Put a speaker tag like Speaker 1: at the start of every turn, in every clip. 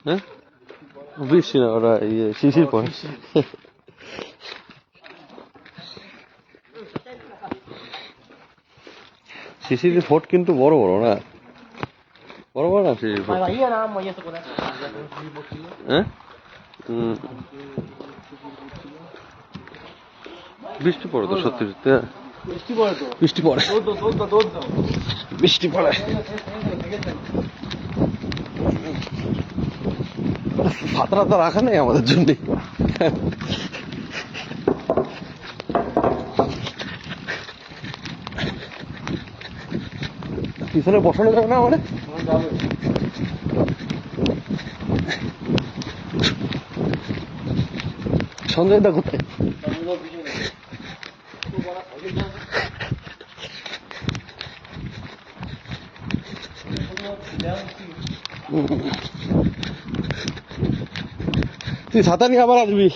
Speaker 1: হ্যাঁ বৃষ্টি না, ওরা শিশির পড়ে। শিশিরের ফোট কিন্তু বড় বড় না, বড় বড় না শিশির ফোট। হ্যাঁ বৃষ্টি পড়ে তো সত্যি সত্যি, বৃষ্টি পড়ে, বৃষ্টি পড়ে। ভাতরা তো রাখা নেই আমাদের জন্য। পিছনে বসানো যাবে না মানে সঞ্জয় দা কোথায়? তুই ছাতা নিয়ে আবার আসবি।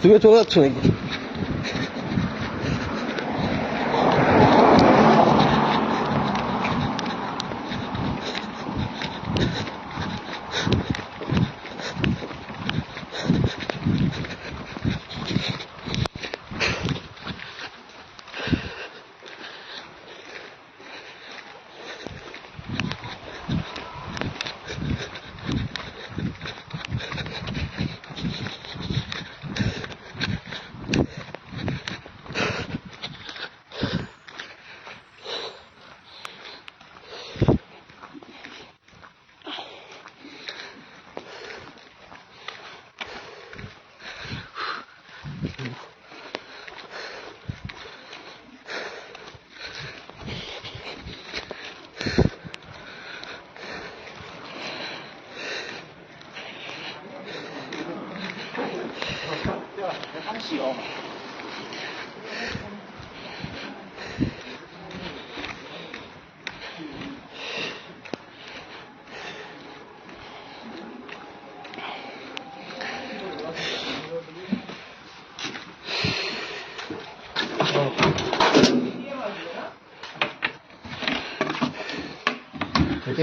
Speaker 1: তুমিও চলে যাচ্ছ নাকি?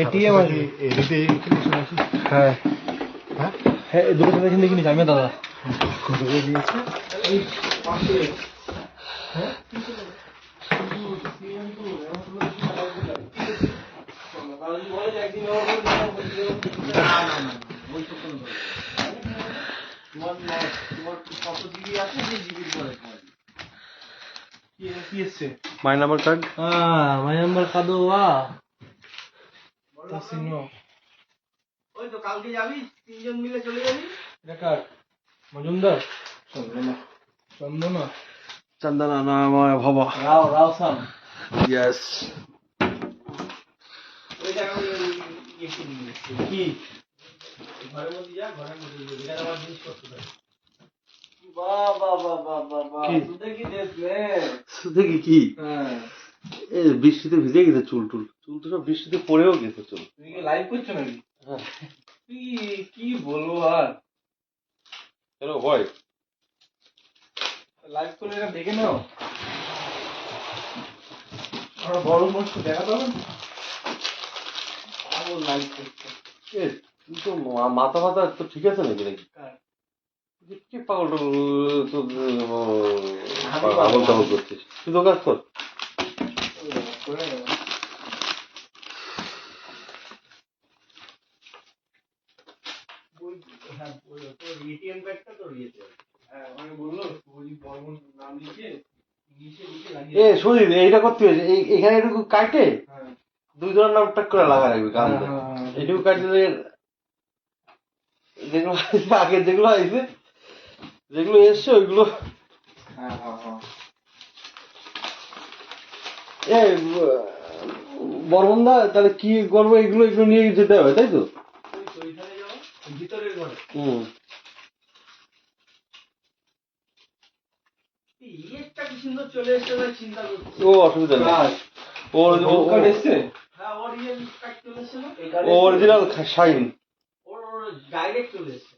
Speaker 2: এটিএম আছে এদিকে নাকি? হ্যাঁ হ্যাঁ হ্যাঁ, দুটো সাথে এখান থেকে নিয়ে যাবে দাদা। কত করে দিয়েছে? এই 500। হ্যাঁ
Speaker 1: my number card,
Speaker 2: my number card. ওই তো কালকে যাবি, তিনজন মিলে চলে যাবি। কার? মজুমদার, চন্দনা,
Speaker 1: চন্দনা নাময় ভব।
Speaker 2: রাও সাম।
Speaker 1: ইয়েস।
Speaker 2: ওই জায়গা কি ঘরের মধ্যে যা, ঘরের মধ্যে যেখানে আমার জিনিসপত্র থাকে। বাহ বাহ বাহ বাহ বাহ বাহ, সুদে কি দেখলে?
Speaker 1: সুদে কি?
Speaker 2: হ্যাঁ,
Speaker 1: এই বৃষ্টিতে ভিজে গেছে চুল টুল, চুল তো সব বৃষ্টিতে পড়েও গেছে চুল।
Speaker 2: তুমি কি লাইভ করছো নাকি?
Speaker 1: হ্যাঁ।
Speaker 2: কি বলবো আর,
Speaker 1: কেন ভয়?
Speaker 2: লাইভ করে এটা দেখে নাও। আমরা বড় মানুষ দেখাতে হবে না। লাইভ করছে
Speaker 1: তুই তো মাথা মাথা তো ঠিক আছে নাকি নাকি? কি পাগল তো পাগল টাগল করছিস, তুই তো কাজ কর।
Speaker 2: এটিএম কার্ডটা তো দিয়েছে, আমাকে বললো বর্মন নাম লিখে
Speaker 1: এ সুদীপ এইটা করতে হয়েছে, এখানে এটুকু কাটে দুই জনের নাম টাক করে লাগা রাখবি কান, এইটুকু কাটলে যেগুলো আগে যেগুলো আইছে, যেগুলো এসছে ওইগুলো। এ বর্মন দা তাহলে কি করবো, এগুলো এগুলো নিয়ে যেতে হবে তাই তো?
Speaker 2: ভিতরের ঘরে কি সুন্দর চলে এসছে, চিন্তা করছি।
Speaker 1: ও অসুবিধা নেই, ও এসছে।
Speaker 2: না ওর ইয়ে কাট চলে এসছে না
Speaker 1: অরিজিনাল শাইন।
Speaker 2: ওর ডাইরেক্ট চলে এসছে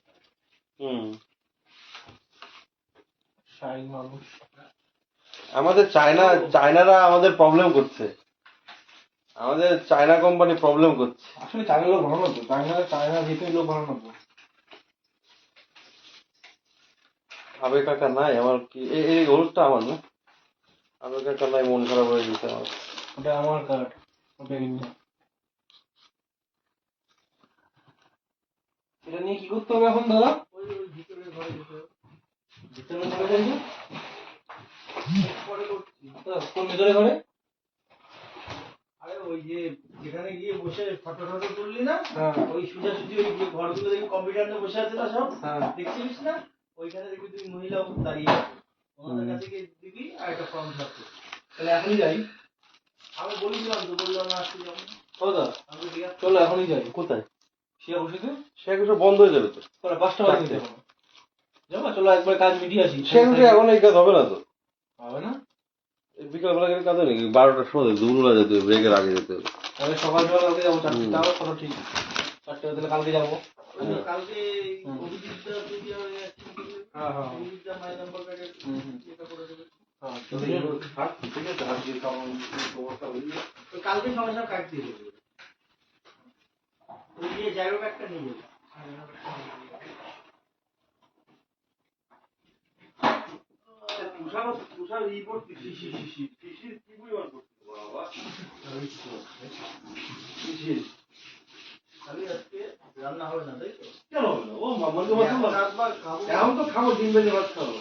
Speaker 2: শাইন মানুষ
Speaker 1: আমাদের চায়নারা আমাদের প্রবলেম করছে, আমাদের চায়না কোম্পানি প্রবলেম করছে।
Speaker 2: আসলে চায়নার লোক ভালো না তো, চায়নার ভিতরে লোক ভালো না তো।
Speaker 1: আবে কাকা নাই আমার, কি এই হলুদটা আমার না, আবে কাকা নাই, মন খারাপ হয়ে গেছে আমার।
Speaker 2: ওটা আমার কার্ড, ওটা কিনে এটা নিয়ে কি করতে হবে এখন দাদা? ওই ভিতরের ঘরে যেতে হবে। ভিতরের ঘরে যাই না পরে করছি। কোন ভিতরে ঘরে? আরে ওই যে যেখানে গিয়ে বসে ফটো টটো তুললি না, ওই সোজাসুজি ওই যে ঘরগুলো দেখবি কম্পিউটার নিয়ে বসে আছে না সব, দেখছিস না? ওইখানে দেখবি তুই মহিলা দাঁড়িয়ে আছে, ওনাদের কাছে গিয়ে দিবি আর একটা ফর্ম ফিল আপ করবি। তাহলে এখনই যাই? আমি বলেছিলাম তো, বললাম না আজকে যাবো। দাদা আমি চলো এখনই যাই।
Speaker 1: কোথায়?
Speaker 2: শিয়া বসে
Speaker 1: শেখ বন্ধ হয়ে যাবে তো।
Speaker 2: তাহলে 5টা বাজে যাবো, যাবো চলো একবার কাজ মিটিয়ে আসি।
Speaker 1: শেখ এখন এই কাজ হবে না তো,
Speaker 2: হবে না?
Speaker 1: বিকালবেলা গেলে কাজ হয় নাকি? 12টার সময় দুপুরবেলা যেতে হবে, ব্রেকের আগে যেতে হবে।
Speaker 2: তাহলে সকালবেলা কালকে যাবো 4টা, তাও চলো ঠিক 4টা তাহলে কালকে যাবো। কালকে অভিজিৎদা যদি হ্যাঁ অভিজিৎদা মাই নাম্বার কার্ডের এটা করে দেবে। হ্যাঁ ঠিক আছে, আজকে কেমন অবস্থা বুঝলি? কালকে সমস্যা কাট দিয়ে দেবে। ওই যে জায়গা একটা নিয়ে যাবে। তুষার রিপোর্ট শিশির কি পরিমাণ করতে বাবা শিশির খালি আজকে রান্না হবে না তাই তো? কেন হবে না? ও মামাকে ভাত খাবো, এখন তো খাবো, ডিম ভেজে ভাত খাবো।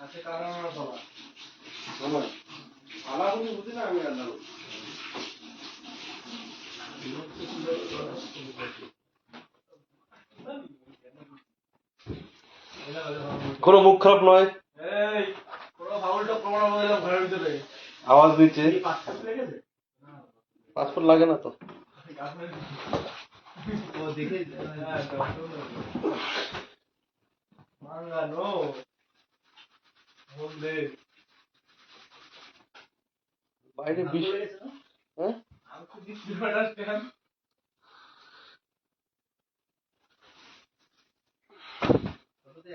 Speaker 2: আচ্ছা কারা রান্না করা মামা আলা কোনো বুঝি না, আমি রান্না করবো।
Speaker 1: কোনো মুখ খারাপ নয়,
Speaker 2: এই কোনো ফাউলটা প্রমাণ করে দিলাম ঘরের ভিতরে
Speaker 1: আওয়াজ দিচ্ছে।
Speaker 2: পাসপোর্ট লেগেছে?
Speaker 1: পাসপোর্ট লাগে না তো।
Speaker 2: ও দেখে হ্যাঁ মাঙ্গানো বললে
Speaker 1: বাইরে বৃষ্টি। হ্যাঁ
Speaker 2: আমি তো দিচ্ছি আন্ডারস্ট্যান্ড। কততে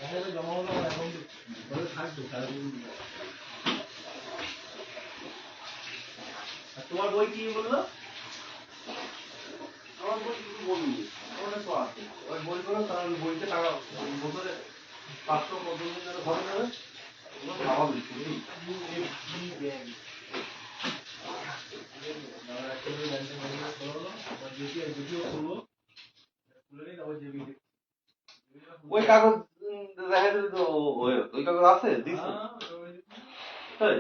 Speaker 2: 1000 জমা হলো আমার অ্যাকাউন্টে, বলে থাকবে সারাদিন। আর তোমার বই কি বললো? আমার বই কিছু বলুন, ওটা তো আছে ওই বইগুলো, কারণ বইতে টাকা বছরে 500 কত দিন ধরে খরচ হবে, ওগুলো স্বাভাবিক।
Speaker 1: ওই কাগজ দেখা দিলে তো ওই কাগজ আছে দিস তাই।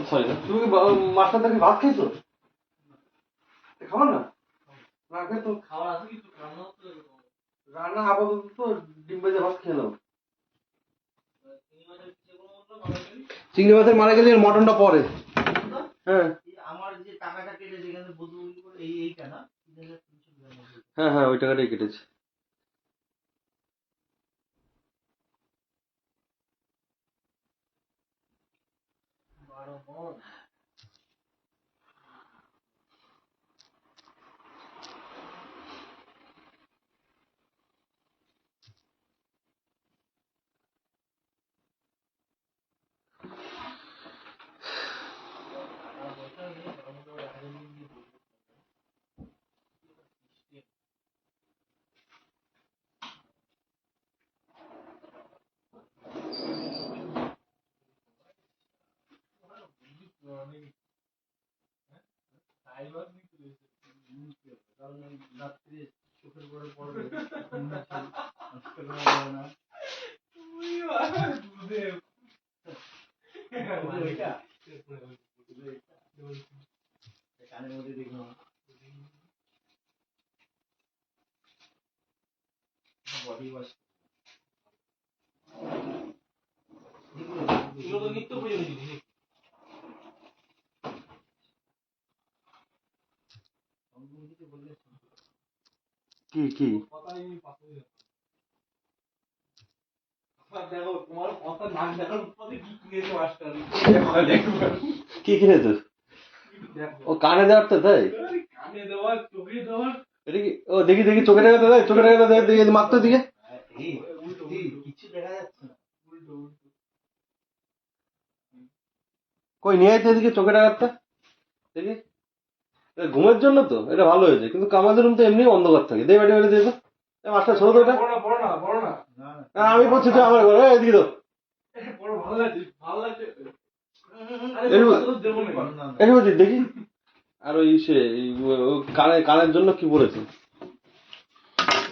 Speaker 1: সরি, তুমি কি মাস্টার দাকে ভাত খাইছো? খাও না, না খেয়ে তো
Speaker 2: খাওয়ার আছে কিছু রান্না হচ্ছে
Speaker 1: রান্না আপাতত তো ডিম ভেজে ভাত খেয়ে নাও। চিংড়ি মাছের মারা গেলে মটনটা পরে। হ্যাঁ
Speaker 2: আমার যে টাকাটা কেটে যেখানে বদল করে এইটা না,
Speaker 1: হ্যাঁ হ্যাঁ ওই টাকাটাই কেটেছে।
Speaker 2: কারণ রাত্রে চোখের পরে পড়বে না কানের মধ্যে দেখলাম বডি ওয়াশ, এগুলো তো নিত্য প্রয়োজনীয় জিনিস।
Speaker 1: কি কি
Speaker 2: দেখো তোমার কথা নাক দেখার পরে কি কিনেছো মাস্টার
Speaker 1: কি কিনেছো?
Speaker 2: দেখো
Speaker 1: ও কানে দেওয়ার তো তাই?
Speaker 2: কানে দেওয়ার চোখে দেওয়ার
Speaker 1: এটা কি? ও দেখি দেখি চোখে দেখা দেয়, চোখে দেখা দেয়, দেখি মাত্র দিকে।
Speaker 2: উল্টো কিছু দেখা যাচ্ছে না উল্টো উল্টো
Speaker 1: কই নিয়ে আইতে এদিকে চোখে দেখারটা দেখি। এটা ঘুমের জন্য তো এটা ভালো হয়েছে, কিন্তু আমাদের রুম তো এমনি অন্ধকার থাকে। দে বেটে বেটে দিয়ে তো মাস্টার ছোট তো এটা।
Speaker 2: বড় না
Speaker 1: আমি বলছি তো আমার ঘরে এদিকে তো
Speaker 2: বড় ভালো লাগছে ভালো লাগছে আরে
Speaker 1: এই
Speaker 2: তো দেবো না
Speaker 1: এই বলছি দেখি। আর ওই সে কানের জন্য কি পড়েছে?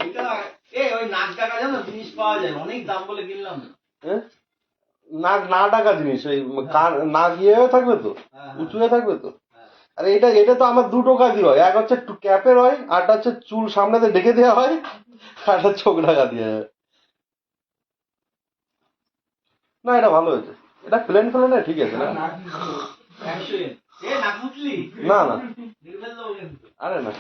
Speaker 2: এটা ওই নাক ডাকা জানো জিনিস পাওয়া যায় অনেক দাম বলে কিনলাম না
Speaker 1: হ্যাঁ, নাক না ডাকা জিনিস, ওই কান নাক ইয়ে হয়ে থাকবে তো, উঁচু হয়ে থাকবে তো। আরে এটা এটা তো আমার দুটো কাজই হয়, এক হচ্ছে ক্যাপের হয়, আরটা হচ্ছে চুল সামনেতে ঢেকে দেওয়া হয়, আরটা চোখ ঢাকা দিয়ে হয়। না এটা ভালো হয়েছে, এটা প্লেন প্লেনে ঠিক আছে না? না না আরে না।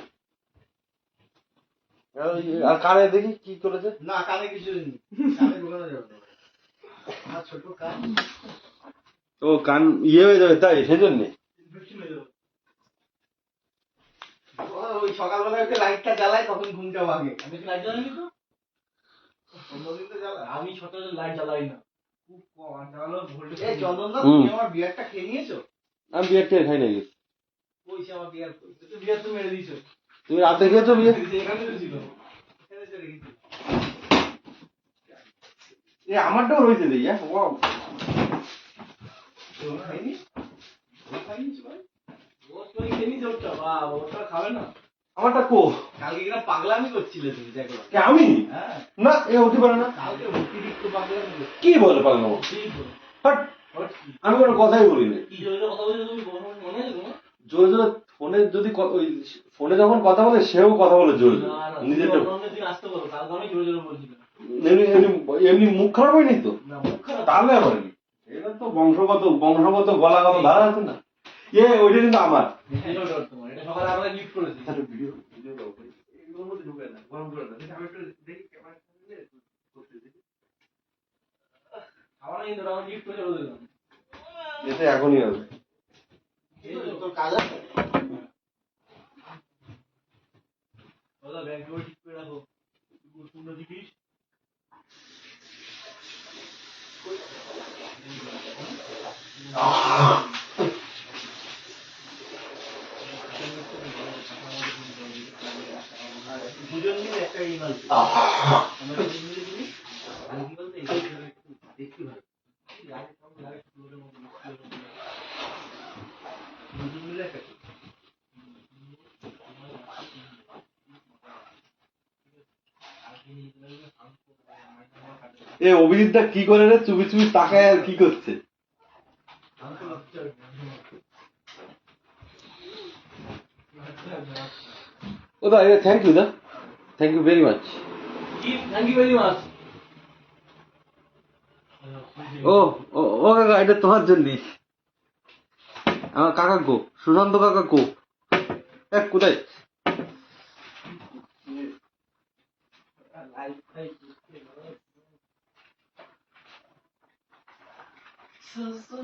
Speaker 1: আর কানে দেখি কি করেছে।
Speaker 2: না কানে কিছু নেই কানে ঢোকানো যাবে না আমার ছোট কান
Speaker 1: ও কান ইয়ে হয়ে যাবে তাই সেজন্য।
Speaker 2: ওই সকালবেলা একটু লাইটটা জ্বালাই তখন ঘুমটা ভাঙে আমি কি লাইট জ্বালাইনি তো অন্যদিন তো জ্বালাই আমি সকালে লাইট জ্বালাই না খুব কম আর জ্বালালো ভোল্টেজ এই চন্দন দা তুমি আমার বিয়ারটা খেয়ে নিয়েছো
Speaker 1: আমি বিয়ার টিয়ার খাই নাকি?
Speaker 2: ওই সে আমার বিয়ার কই তো বিয়ার তো মেরে দিয়েছো
Speaker 1: তুমি রাতে খেয়েছো বিয়ে?
Speaker 2: এখানে তো ছিল এখানে চলে গেছি
Speaker 1: এ আমারটাও রয়েছে দেখি। হ্যাঁ ওয়াও
Speaker 2: তো খাইনি ও খাইনি ভাই ও তো খেয়ে নিয়েছো ওটা বাহ ওটা খাবে না
Speaker 1: আমারটা কো
Speaker 2: কালকে কিনা পাগলামি করছিলে তুমি দেখো
Speaker 1: কে আমি?
Speaker 2: হ্যাঁ
Speaker 1: না এ হতে পারে না।
Speaker 2: কালকে অতিরিক্ত পাগলামি করছিলে
Speaker 1: কি বলে পাগলামো? হাট, আমি কোনো কথাই বলিনি।
Speaker 2: কি জোরে কথা বলছো তুমি মনে আছে তোমার
Speaker 1: জোরে জোরে ফোনে যদি ওই ফোনে যখন কথা বলে সেও কথা বলে জোরে জোরে
Speaker 2: না না
Speaker 1: নিজেরটা।
Speaker 2: দিন আসতে বলো কালকে আমি জোরে জোরে বলছিলাম
Speaker 1: এমনি এমনি এমনি মুখ খারাপ হয়নি তো?
Speaker 2: না মুখ খারাপ
Speaker 1: তাহলে আবার কি, এটা তো বংশগত গলাগত ধারা আছে না। এ ওইটা কিন্তু আমার।
Speaker 2: তোমার এটা সকালে আমরা গিফট করেছি
Speaker 1: ভিডিও
Speaker 2: এগুলোর মধ্যে ঢুকে না গরম করে না আমি একটু দেখি ক্যামেরা করতে দেখি খাওয়া কিন্তু আমরা গিফট করে চলে দিলাম
Speaker 1: এতে এখনই হবে।
Speaker 2: এই তো তোর কাজ আছে দাদা ব্যাগ গুলো ঠিক করে রাখো গুরুত্বপূর্ণ জিনিস দুজন মিলে একটা ইমেল আমরা দুজন মিলে দিই আমি কি বলতে একটু দেখতে ভালো দুজন মিলে একটা
Speaker 1: এ অভিজিৎটা কি করে রে, চুপি চুপি তাকায় আর কি করছে? ও দা থ্যাংক ইউ দা, thank you very much.
Speaker 2: Thank you very much
Speaker 1: ও ও ও কাকা এটা তোমার জন্যই। আমার কাকা গো, সুশান্ত কাকা গো। এক কোথায়?
Speaker 2: So, so,